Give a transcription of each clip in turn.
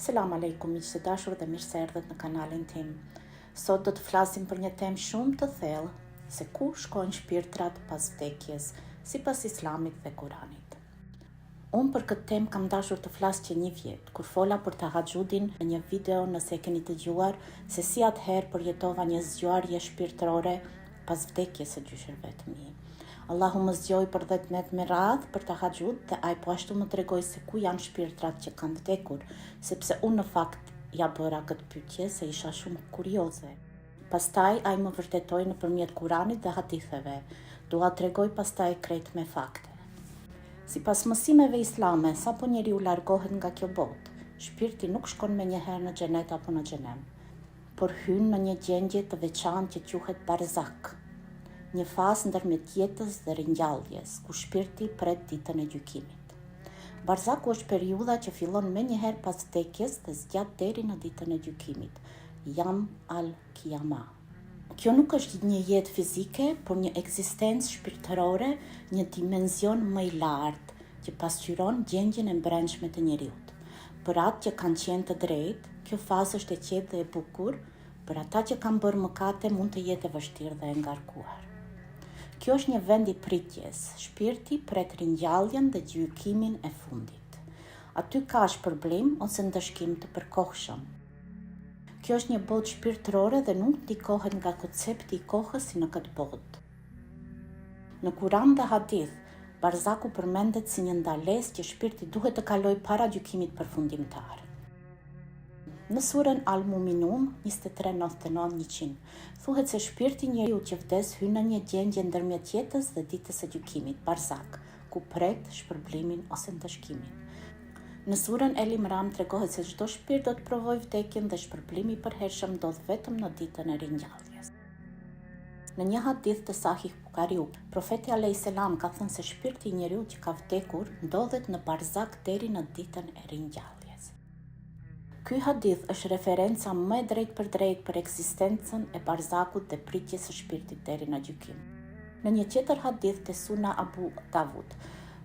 Selam aleikum, miq të dashur dhe mirë se erdhët në kanalin tim. Sot do të flasim për një temë shumë të thellë, se ku shkojnë shpirtrat pas vdekjes, sipas Islamit dhe Kuranit. Unë për këtë temë kam dashur të flas që 1 vjet, kur fola për tahajjudin në një video, nëse e keni dëgjuar, se si atëherë përjetova një zgjuarje shpirtërore pas vdekjes së gjyshërve të mi. Allahu më zgjoi për 10 net me radhë për tahajjud dhe ai po ashtu më tregoi se ku janë shpirtrat që kanë vdekur, sepse unë në fakt ja bëra këtë pyetje se isha shumë kurioze. Pastaj ai më vërtetoi nëpërmjet Kuranit dhe haditheve. Dua tregoj pastaj krejt me fakte. Sipas mësimeve islame, sapo njeriu largohet nga kjo botë, shpirti nuk shkon menjëherë në xhenet apo në xhenem, por hyn në një gjendje të veçantë që quhet barzak, një fazë ndërmjet jetës dhe ringjalljes, ku shpirti pret ditën e gjykimit. Barzaku është periudha që fillon menjëherë pas vdekjes dhe zgjat deri në ditën e gjykimit, Yawm al-Qiyamah. Kjo nuk është një jetë fizike, por një ekzistencë shpirtërore, një dimension më i lartë që pasqyron gjendjen e brendshme të njeriut. Për atë që kanë qenë të drejtë, kjo fazë është e qetë dhe e bukur, për ata që kanë bërë mëkate mund të jetë e vështirë dhe e ngarkuar. Kjo është një vend i pritjes, shpirti pret ringjalljen dhe gjykimin e fundit. Aty ka shpërblim ose ndëshkim të përkohshëm. Kjo është një botë shpirtërore dhe nuk ndikohet nga koncepti i kohës si në këtë botë. Në Kuran dhe hadith, barzaku përmendet si një ndalesë që shpirti duhet të kalojë para gjykimit përfundimtar. Në surën Al-Muminun 23:99-100, thuhet se shpirti i njeriu që vdes hyn në një gjendje ndërmjet jetës dhe ditës së gjykimit, barzak, ku pret shpërblimin ose ndëshkimin. Në surën El Imran tregohet se çdo shpirt do të provojë vdekjen dhe shpërblimi i përhershëm ndodh vetëm në ditën e ringjalljes. Në një hadith të Sahih Buhariu, profeti alayhis salam ka thënë se shpirti i njeriu që ka vdekur ndodhet në barzak deri në ditën e ringjalljes. Ky hadith është referenca më e drejtë për drejtë për ekzistencën e barzakut dhe pritjes së shpirtit deri në gjykim. Në një tjetër hadith të Suna Abu Davud,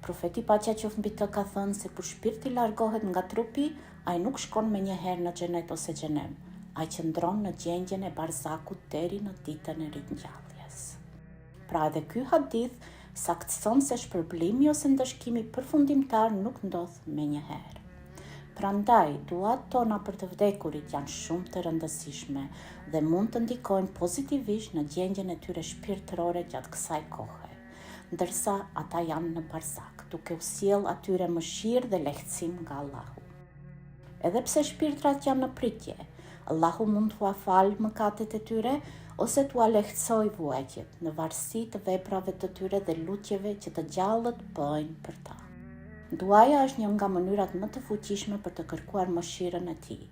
profeti paqja qoftë mbi të ka thënë se kur shpirti largohet nga trupi, ai nuk shkon menjëherë në xhenet ose xhenem, ai qëndron në gjendjen e barzakut deri në ditën e ringjalljes. Pra edhe ky hadith saktëson se shpërblimi ose ndëshkimi përfundimtar nuk ndodh menjëherë. Prandaj, duat tona për të vdekurit janë shumë të rëndësishme dhe mund të ndikojnë pozitivisht në gjendjen e tyre shpirtërore gjatë kësaj kohe, ndërsa ata janë në barzak, duke u sjell atyre mëshirë dhe lehtësim nga Allahu. Edhe pse shpirtrat janë në pritje, Allahu mund t'ua falë mëkatet e tyre ose t'ua lehtësoj vuajtjet në varësi të veprave të tyre dhe lutjeve që të gjallët bëjnë për ta. Duaja është një nga mënyrat më të fuqishme për të kërkuar mëshirën e tij.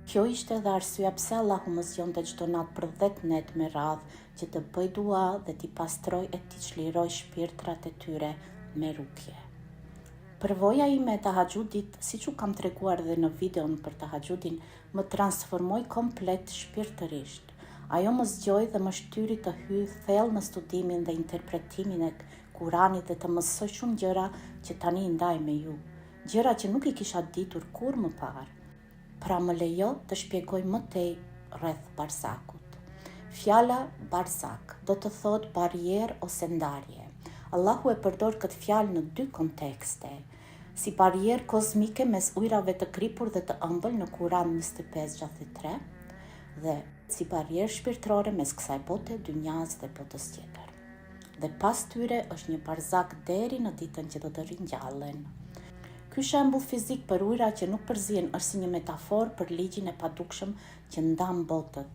Kjo ishte edhe arsyeja pse Allahu më zgjonte çdo natë për 10 net me radhë që të bëj dua dhe t'i pastroj e t'i çliroj shpirtrat e tyre me rukje. Përvoja ime e tahajjudit, siç u kam treguar edhe në videon për tahajjudin, më transformoi komplet shpirtërisht. Ajo më zgjoi dhe më shtyri të hyj thellë në studimin dhe interpretimin e Kuranit dhe të mësoj shumë gjëra që tani i ndaj me ju, gjëra që nuk i kisha ditur kur më parë. Pra më lejo të shpjegoj më tej rreth barzakut. Fjala barzak do të thotë barierë ose ndarje. Allahu e përdor këtë fjalë në 2 kontekste, si barierë kozmike mes ujrave të kripur dhe të ëmbël në Kuran 25:3 dhe si barierë shpirtërore mes kësaj bote, dynjas dhe botës tjetër. Dhe pas tyre është një barzak deri në ditën që do të ringjallen. Ky shembull fizik për ujra që nuk përzihen është si një metaforë për ligjin e padukshëm që ndan botët.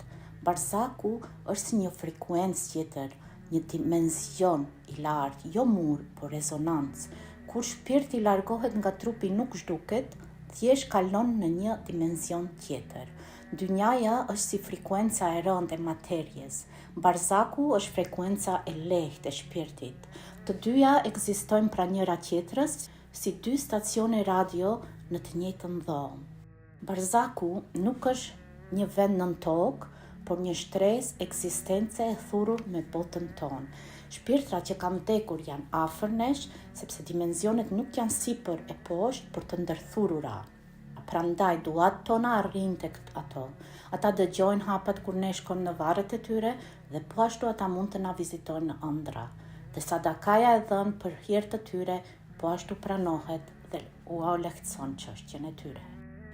Barzaku është si një frekuencë tjetër, një dimension i lartë, jo mur, por rezonancë. Kur shpirti largohet nga trupi nuk zhduket, thjesht kalon në një dimension tjetër. Dynjaja është si frekuenca e rëndë e materjes. Barzaku është frekuenca e lehtë e shpirtit. Të dyja ekzistojnë pra njëra tjetrës si 2 stacione radio në të njëjtën dhomë. Barzaku nuk është një vend nën tokë, por një shtresë ekzistence e thurur me botën tonë. Shpirtrat që kanë vdekur janë afër nesh, sepse dimensionet nuk janë sipër e poshtë për të ndërthurura. prandaj duat tona arrin tek ato. Ata dëgjojnë hapat kur ne shkon në varret e tyre dhe po ashtu ata mund të na vizitojnë në ëndra. Dhe sadakaja e dhënë për hir të tyre po ashtu pranohet dhe u lehtëson çështjen e tyre.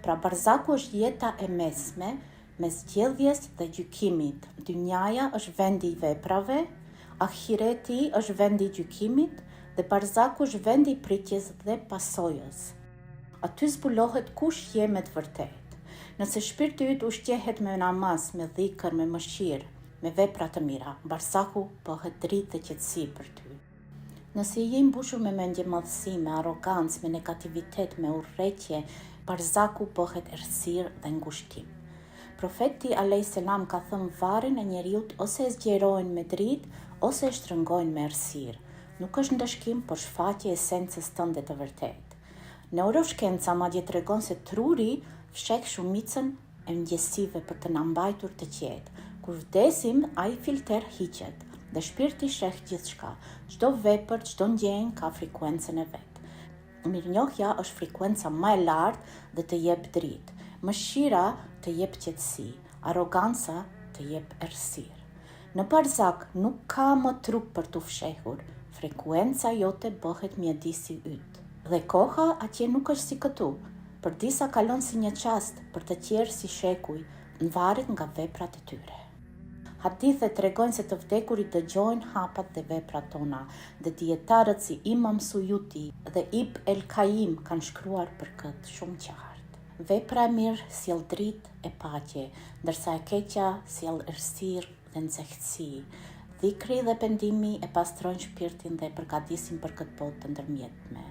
Pra barzaku është jeta e mesme mes zgjedhjes dhe gjykimit. Dynjaja është vendi i veprave, ahireti është vendi i gjykimit dhe barzaku është vendi i pritjes dhe pasojës. Aty zbulohet kush je me të vërtet. Nëse shpirti yt ushqehet me namaz, me dhikr, me mëshirë, me vepra të mira, barzaku bëhet dritë dhe qetësi për ty. Nëse je i mbushur me mendje madhësi, me arrogancë, me negativitet, me urrëtie, barzaku bëhet errësirë dhe ngushtim. Profeti a.s. ka thënë varrin e njeriut ose e zgjerojnë me dritë ose e shtrëngojnë me errësirë. Nuk është ndëshkim, por shfaqje e esencës tënde të vërtetë. Neuroshkenca madje tregon se truri fshek shumicën e mëngjesive për të na mbajtur të qetë. Kur vdesim, ai filter hiqet dhe shpirti sheh gjithçka. Çdo vepër, çdo ndjenjë ka frekuencën e vet. Mirënjohja është frekuenca më e lartë dhe të jep dritë. Mëshira të jep qetësi, arroganca të jep errësirë. Në barzak nuk ka më trup për të fshehur. Frekuenca jote bëhet mjedisi yt. Dhe koha atje nuk është si këtu. Për disa kalon si një qast, për të tjerë si shekuj, varet nga veprat e tyre. Hadithet tregojnë se të vdekurit dëgjojnë hapat dhe veprat tona, dhe dietarët si Imam Suyuti dhe Ibn el-Qayyim kanë shkruar për këtë shumë qartë. Vepra e mirë sjell dritë e paqe, ndërsa e keqja sjell errësirë dhe nxehtësi. Dhikri dhe pendimi e pastrojnë shpirtin dhe e përgatisin për këtë botë të ndërmjetme.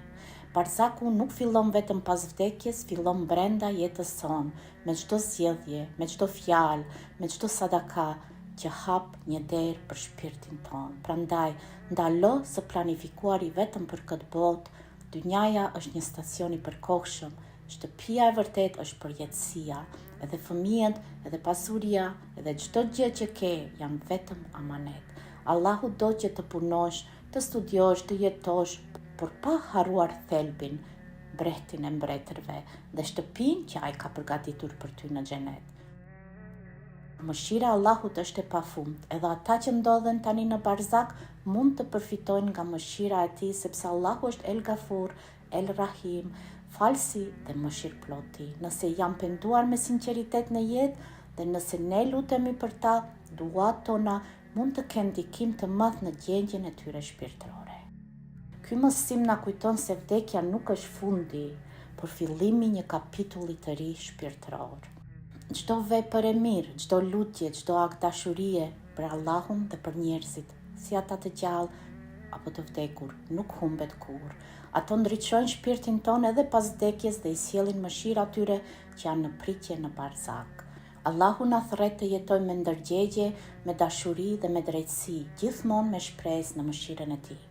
Barzaku nuk fillon vetëm pas vdekjes, fillon brenda jetës sonë, me çdo zgjedhje, me çdo fjalë, me çdo sadaka që hap një derë për shpirtin tonë. Prandaj, ndalo së planifikuari vetëm për këtë botë, dynjaja është një stacion i përkohshëm, shtëpia e vërtet është përjetësia, edhe fëmijët, edhe pasuria, edhe çdo gjë që ke janë vetëm amanet. Allahu do që të punosh, të studiosh, të jetosh, por pa harruar thelbin, brehtin e mbretërve dhe shtëpinë që ai ka përgatitur për ty në xhenet. Mëshira e Allahut është e pafund, edhe ata që ndodhen tani në barzak mund të përfitojnë nga mëshira e tij, sepse Allahu është El Gafur, El Rahim, falsi dhe mëshirëploti. Nëse janë penduar me sinqeritet në jetë dhe nëse ne lutemi për ta, duat tona mund të kenë ndikim të madh në gjendjen e tyre shpirtërore. Ky mësim na kujton se vdekja nuk është fundi, por fillimi një kapitulli të ri shpirtëror. Çdo vepër e mirë, çdo lutje, çdo akt dashurie për Allahun dhe për njerëzit, si ata të gjallë apo të vdekur, nuk humbet kurrë. Ato ndriçojnë shpirtin tonë edhe pas vdekjes dhe i sjellin mëshirë atyre që janë në pritje në barzak. Allahu na thret të jetojmë me ndërgjegje, me dashuri dhe me drejtësi, gjithmonë me shpresë në mëshirën e tij.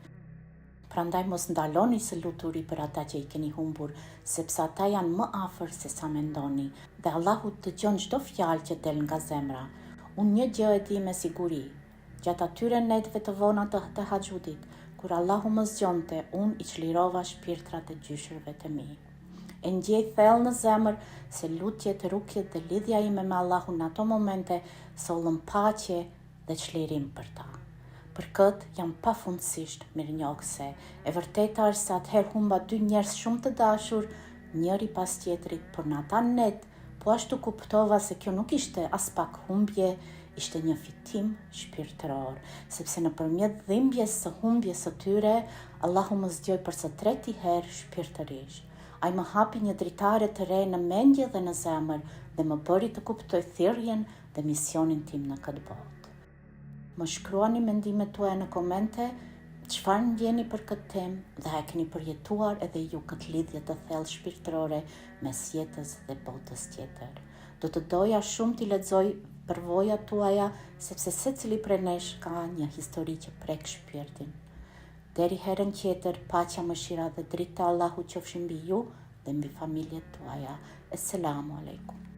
Prandaj mos ndaloni së luturi për ata që i keni humbur, sepse ata janë më afër se sa mendoni, dhe Allahu dëgjon çdo fjalë që del nga zemra. Unë një gjë e di me siguri, gjatë atyre netëve të vona të tahajjudit, kur Allahu më zgjonte, unë i çlirova shpirtrat e gjyshërve të mi. E ndjej thellë në zemër se lutjet, rukjet dhe lidhja ime me Allahun në ato momente sollën paqe dhe çlirim për ta. Për këtë jam pafundësisht mirënjohëse. E vërteta është se atëherë humba dy njerëz shumë të dashur, njëri pas tjetrit, por në ata net, po ashtu kuptova se kjo nuk ishte as pak humbje, ishte një fitim shpirtëror, sepse nëpërmjet dhimbjes së humbjes së tyre, Allahu më zgjoi për së treti herë shpirtërisht. Ai më hapi një dritare të re në mendje dhe në zemër dhe më bëri të kuptoj thirrjen dhe misionin tim në këtë botë. Më shkruani mendimet tuaja në komente, çfarë ndjeni për këtë temë dhe a keni përjetuar edhe ju këtë lidhje të thellë shpirtërore mes jetës dhe botës tjetër. Do të doja shumë t'i lexoj përvojat tuaja, sepse secili prej nesh ka një histori që prek shpirtin. Deri herën tjetër, paqja, mëshira dhe drita e Allahut qofshin mbi ju dhe mbi familjet tuaja. Esselamu alaikum.